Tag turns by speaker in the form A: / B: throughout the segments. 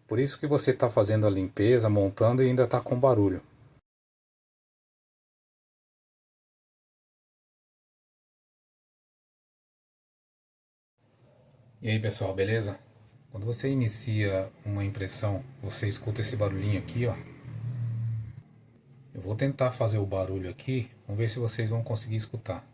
A: Por isso que você está fazendo a limpeza, montando e ainda está com barulho. E aí pessoal, beleza? Quando você inicia uma impressão, você escuta esse barulhinho aqui, ó. Eu vou tentar fazer o barulho aqui, vamos ver se vocês vão conseguir escutar.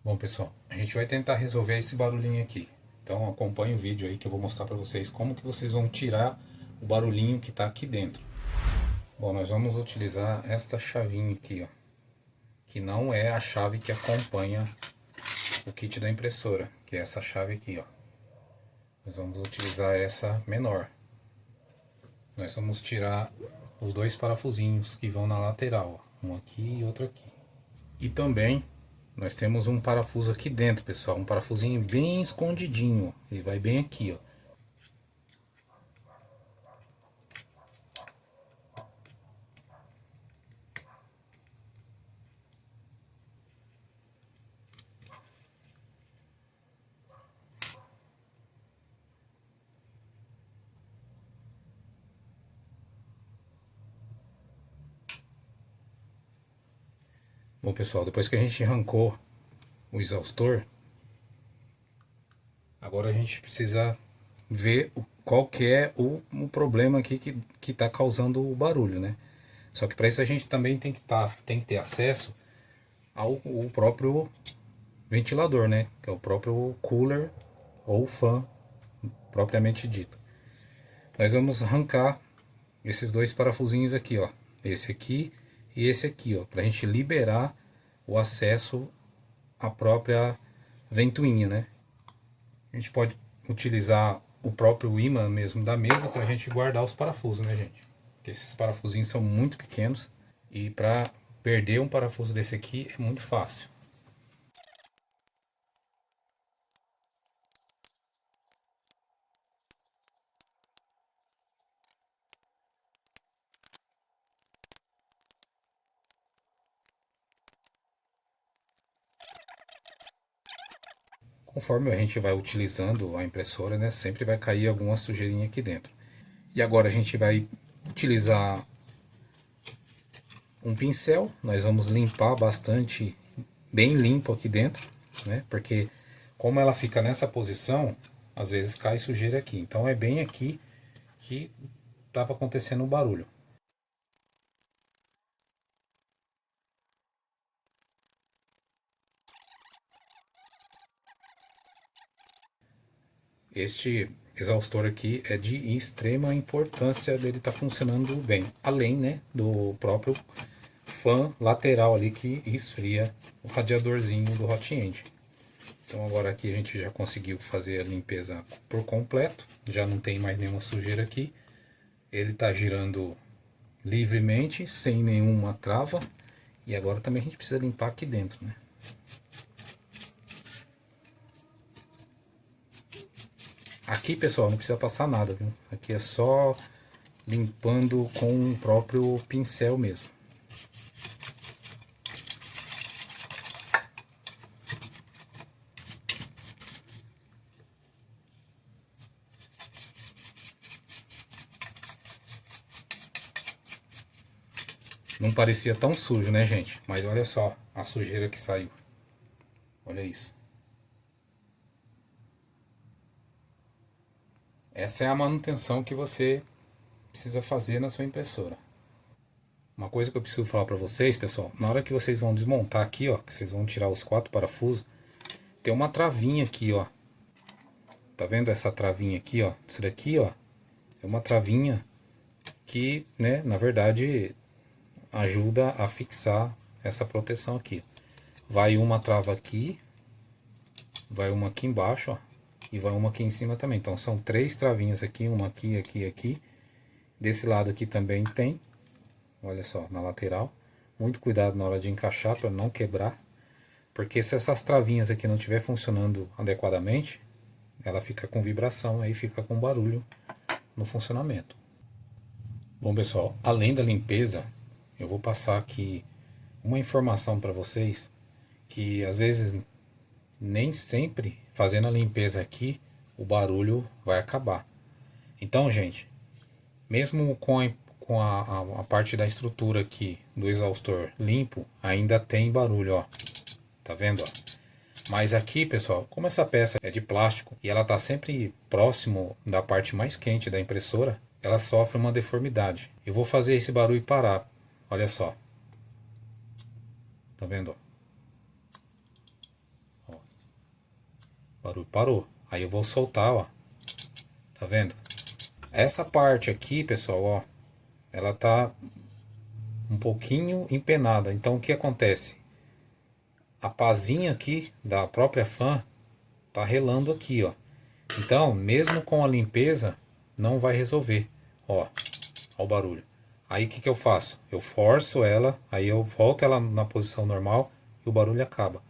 A: Bom pessoal, a gente vai tentar resolver esse barulhinho aqui. Então acompanhe o vídeo aí que eu vou mostrar para vocês como que vocês vão tirar o barulhinho que está aqui dentro. Bom, nós vamos utilizar esta chavinha aqui, ó, que não é a chave que acompanha o kit da impressora, que é essa chave aqui, ó. Nós vamos utilizar essa menor. Nós vamos tirar os dois parafusinhos que vão na lateral, ó, um aqui e outro aqui. E também nós temos um parafuso aqui dentro, pessoal, um parafusinho bem escondidinho, ó. Ele vai bem aqui, ó. Bom pessoal, depois que a gente arrancou o exaustor, agora a gente precisa ver qual que é o problema aqui que está causando o barulho, né? Só que para isso a gente também tem que ter acesso ao próprio ventilador, né? Que é o próprio cooler ou fan propriamente dito. Nós vamos arrancar esses dois parafusinhos aqui, ó. Esse aqui e esse aqui, ó, para a gente liberar o acesso à própria ventoinha, né? A gente pode utilizar o próprio ímã mesmo da mesa para a gente guardar os parafusos, né, gente? Porque esses parafusinhos são muito pequenos e para perder um parafuso desse aqui é muito fácil. Conforme a gente vai utilizando a impressora, né, sempre vai cair alguma sujeirinha aqui dentro. E agora a gente vai utilizar um pincel, nós vamos limpar bastante, bem limpo aqui dentro, né, porque como ela fica nessa posição, às vezes cai sujeira aqui. Então é bem aqui que estava acontecendo o barulho. Este exaustor aqui é de extrema importância dele estar funcionando bem, além, né, do próprio fan lateral ali que esfria o radiadorzinho do hot end. Então agora aqui a gente já conseguiu fazer a limpeza por completo, já não tem mais nenhuma sujeira aqui. Ele está girando livremente, sem nenhuma trava. E agora também a gente precisa limpar aqui dentro, né? Aqui, pessoal, não precisa passar nada, viu? Aqui é só limpando com o próprio pincel mesmo. Não parecia tão sujo, né, gente? Mas olha só a sujeira que saiu. Olha isso. Essa é a manutenção que você precisa fazer na sua impressora. Uma coisa que eu preciso falar para vocês, pessoal, na hora que vocês vão desmontar aqui, ó, que vocês vão tirar os 4 parafusos, tem uma travinha aqui, ó. Tá vendo essa travinha aqui, ó? Isso daqui, ó, é uma travinha que, né, na verdade, ajuda a fixar essa proteção aqui. Vai uma trava aqui, vai uma aqui embaixo, ó, e vai uma aqui em cima também. Então são 3 travinhas aqui, uma aqui, aqui, aqui. Desse lado aqui também tem, olha só, na lateral. Muito cuidado na hora de encaixar para não quebrar, porque se essas travinhas aqui não estiver funcionando adequadamente, ela fica com vibração, aí fica com barulho no funcionamento. Bom pessoal, além da limpeza, eu vou passar aqui uma informação para vocês que às vezes nem sempre fazendo a limpeza aqui o barulho vai acabar. Então, gente, mesmo com a parte da estrutura aqui do exaustor limpo, ainda tem barulho, ó. Tá vendo, ó? Mas aqui, pessoal, como essa peça é de plástico e ela está sempre próximo da parte mais quente da impressora, ela sofre uma deformidade. Eu vou fazer esse barulho parar. Olha só. Tá vendo? Ó. O barulho parou. Aí eu vou soltar, ó. Tá vendo? Essa parte aqui, pessoal, ó, ela tá um pouquinho empenada. Então o que acontece? A pazinha aqui da própria fã tá relando aqui, ó. Então, mesmo com a limpeza, não vai resolver. Ó, ó o barulho. Aí o que que eu faço? Eu forço ela, aí eu volto ela na posição normal e o barulho acaba.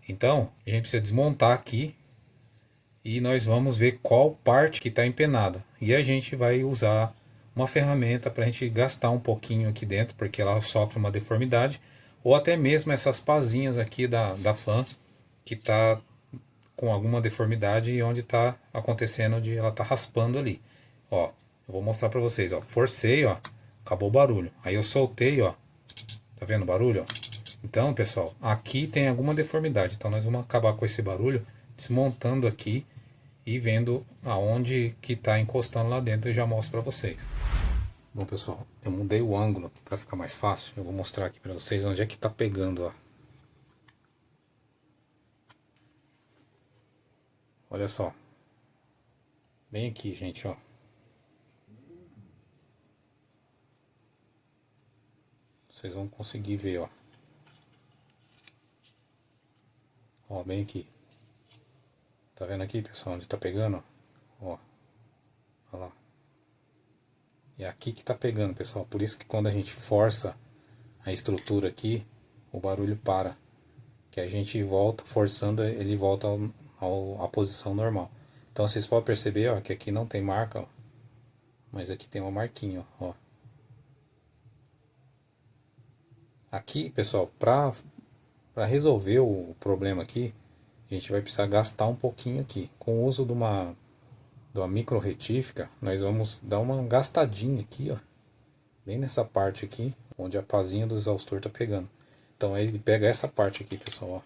A: Então, a gente precisa desmontar aqui e nós vamos ver qual parte que está empenada. E a gente vai usar uma ferramenta para a gente gastar um pouquinho aqui dentro, porque ela sofre uma deformidade, ou até mesmo essas pazinhas aqui da fã, que está com alguma deformidade e onde está acontecendo de ela tá raspando ali. Ó, eu vou mostrar para vocês, ó. Forcei, ó, acabou o barulho. Aí eu soltei, ó. Tá vendo o barulho, ó? Então, pessoal, aqui tem alguma deformidade. Então nós vamos acabar com esse barulho desmontando aqui e vendo aonde que está encostando lá dentro e já mostro para vocês. Bom, pessoal, eu mudei o ângulo aqui para ficar mais fácil. Eu vou mostrar aqui para vocês onde é que está pegando, ó. Olha só. Bem aqui, gente, ó. Vocês vão conseguir ver, ó. Ó, bem aqui. Tá vendo aqui, pessoal, onde tá pegando? Ó. Olha lá. É aqui que tá pegando, pessoal. Por isso que quando a gente força a estrutura aqui, o barulho para. Que a gente volta, forçando, ele volta à posição normal. Então vocês podem perceber, ó, que aqui não tem marca, ó. Mas aqui tem uma marquinha, ó. Aqui, pessoal, para resolver o problema aqui, a gente vai precisar gastar um pouquinho aqui. Com o uso de uma micro retífica, nós vamos dar uma gastadinha aqui, ó. Bem nessa parte aqui, onde a pazinha do exaustor tá pegando. Então aí ele pega essa parte aqui, pessoal, ó.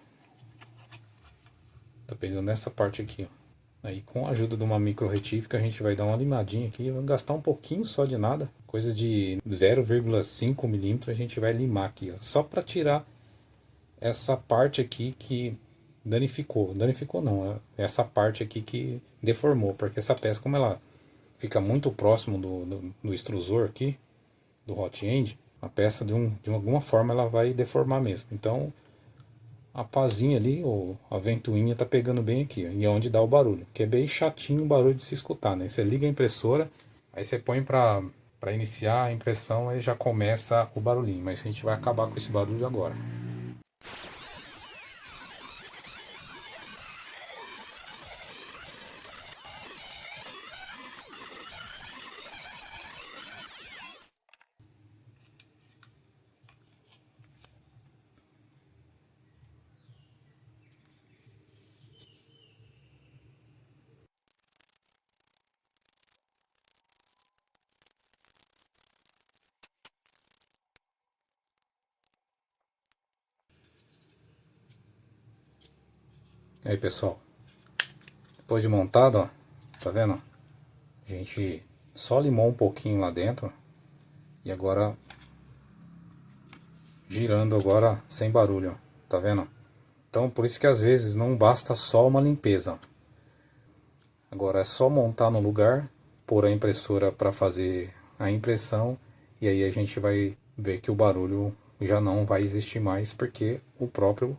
A: Tá pegando essa parte aqui, ó. Aí com a ajuda de uma micro retífica a gente vai dar uma limadinha aqui, vamos gastar um pouquinho só de nada, coisa de 0,5 milímetros a gente vai limar aqui, ó, só para tirar essa parte aqui que danificou não, essa parte aqui que deformou, porque essa peça, como ela fica muito próximo do extrusor aqui, do hot end, a peça de alguma forma ela vai deformar mesmo. Então a pazinha ali, ou a ventoinha tá pegando bem aqui, ó, e é onde dá o barulho, que é bem chatinho o barulho de se escutar, né? Você liga a impressora, aí você põe para iniciar a impressão, aí já começa o barulhinho, mas a gente vai acabar com esse barulho agora. Aí, pessoal, depois de montado, ó, tá vendo? A gente só limou um pouquinho lá dentro e agora girando agora sem barulho, ó, tá vendo? Então por isso que às vezes não basta só uma limpeza. Agora é só montar no lugar, pôr a impressora para fazer a impressão e aí a gente vai ver que o barulho já não vai existir mais porque o próprio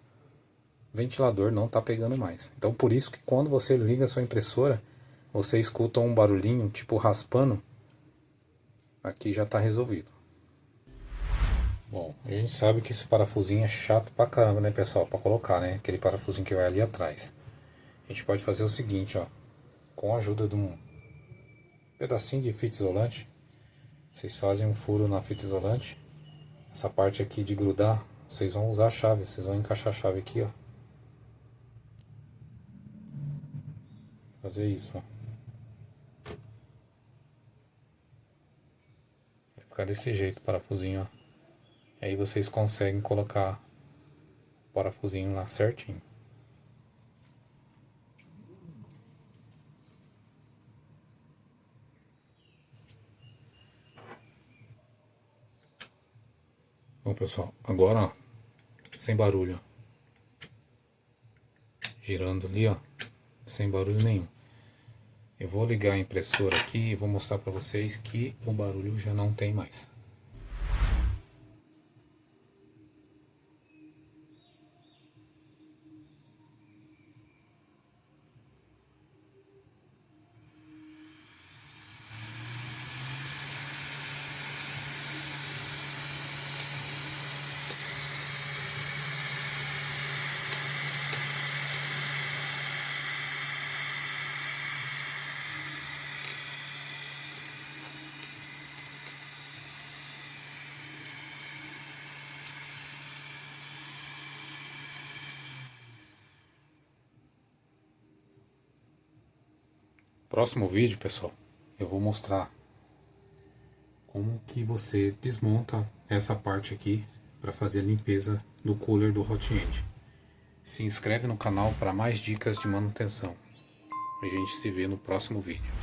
A: ventilador não está pegando mais. Então por isso que quando você liga a sua impressora, você escuta um barulhinho tipo raspando, aqui já está resolvido. Bom, a gente sabe que esse parafusinho é chato pra caramba, né, pessoal, para colocar, né, aquele parafusinho que vai ali atrás. A gente pode fazer o seguinte, ó, com a ajuda de um pedacinho de fita isolante, vocês fazem um furo na fita isolante, essa parte aqui de grudar, vocês vão usar a chave, vocês vão encaixar a chave aqui, ó, fazer isso, ó. Vai ficar desse jeito o parafusinho, ó. Aí vocês conseguem colocar o parafusinho lá certinho. Bom, pessoal, agora, ó, sem barulho, ó. Girando ali, ó, sem barulho nenhum. Eu vou ligar a impressora aqui e vou mostrar para vocês que o barulho já não tem mais. Próximo vídeo, pessoal, eu vou mostrar como que você desmonta essa parte aqui para fazer a limpeza do cooler do Hot End. Se inscreve no canal para mais dicas de manutenção. A gente se vê no próximo vídeo.